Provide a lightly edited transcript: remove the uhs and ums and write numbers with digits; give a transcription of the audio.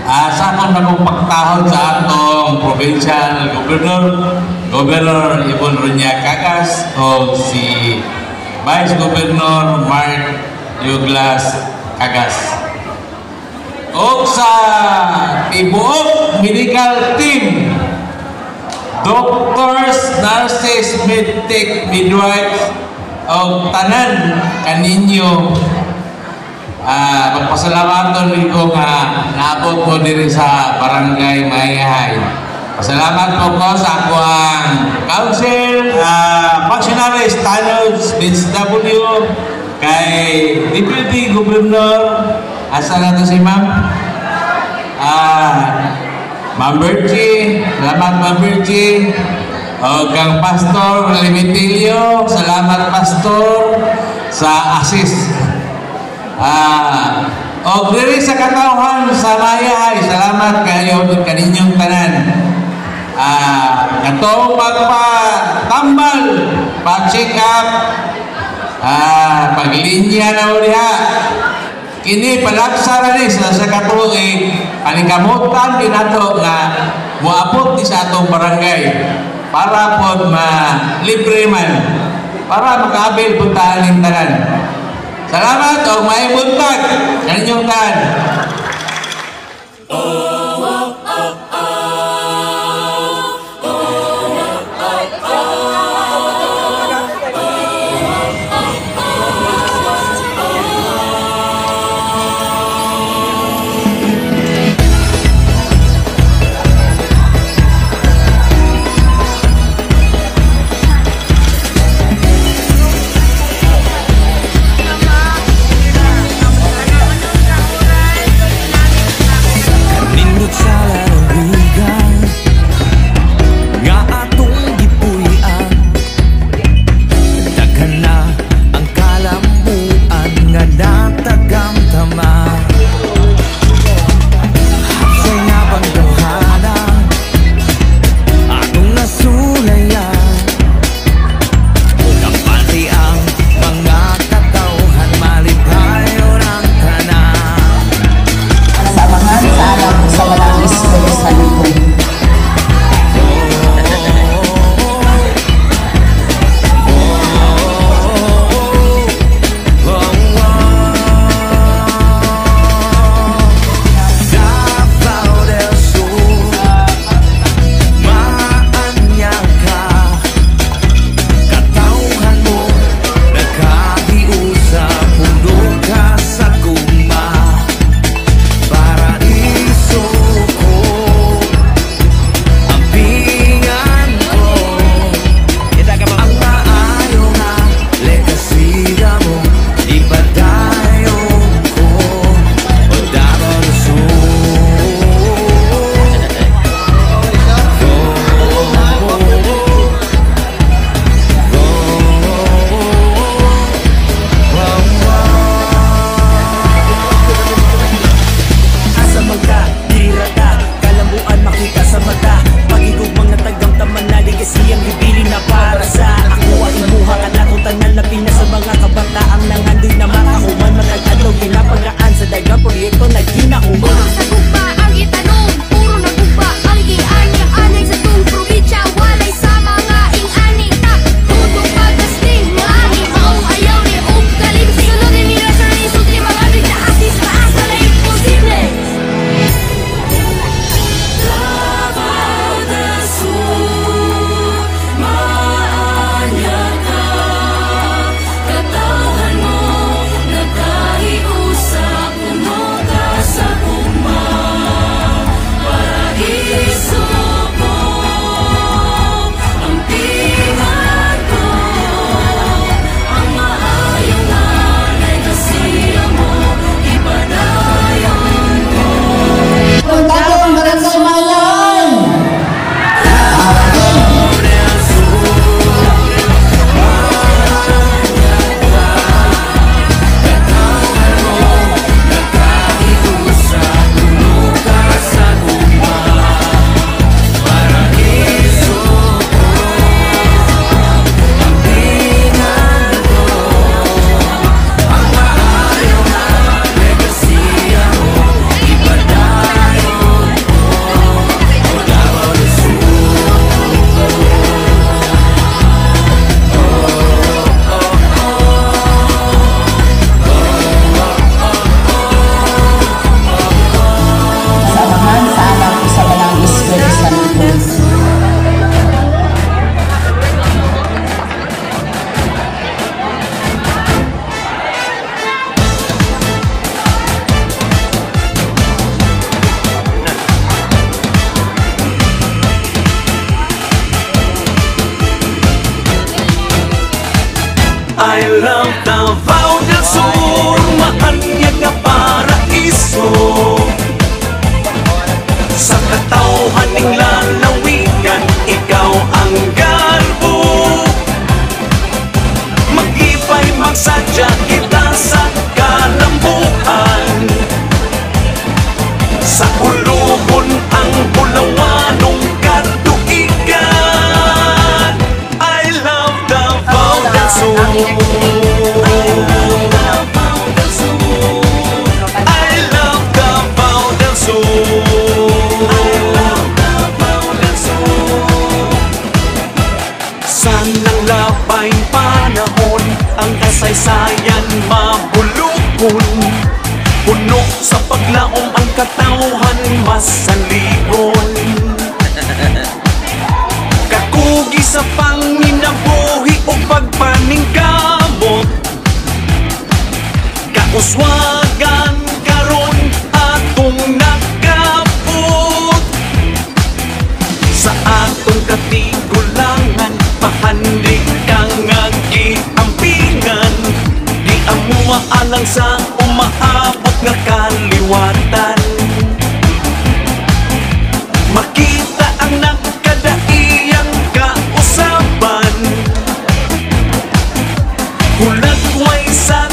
Sa akong nagpaktahon sa atong provincial Governor Ibon Runya Cagas o si Vice Governor Mark Douglas Cagas. O sa tibuok medical team, doctors, nurses, medtech, midwives, o tanan kaninyo, magpasalamaton ko nga naabot mo diri sa Barangay Mayahay. Pasalamat po ko sa akong council, functionaries, tanos, DSW, kay Deputy Governor, asa na to si Ma'am? Ma'am Bergie, salamat Ma'am Bergie. O kang Pastor Limitilio, salamat Pastor sa assist. O diri sa katawhan sa Mayahay, salamat kayo din kaninyong tanan. Katong pagpatambal, pag-check up, paglinya na uliha. Kini palaksara ni sa katuig, paningkamutan dinato nga muabot ni sa atong barangay para po ma-libre man, para makaabil puntaan ng tanan. Salamat o may buntag kaninyong tanan. I love Davao del Sur, mahanyag nga paraiso. Sa katawhan ning lalawigan, ikaw ang garbo. Maglipay magsadya kita sa kalambuan. Sa ulugon ang bulawanong katuigan. I love Davao del Sur. I love Davao del Sur. I love Davao del Sur. I love Davao del Sur. Sanang labay panahon, ang kasaysayan mabulukon. Puno sa paglaom ang katawhan masaligon. Kakugi sa panginabuhi o pagpaningkamot. Kauswagan karon atong nakapot. Sa atong katigulangan, pahandig kang agiampingan. Di amuwa alang sa umaabot nga kaliwatan. Makita ang nakadaiyang kausaban. Hulagway sa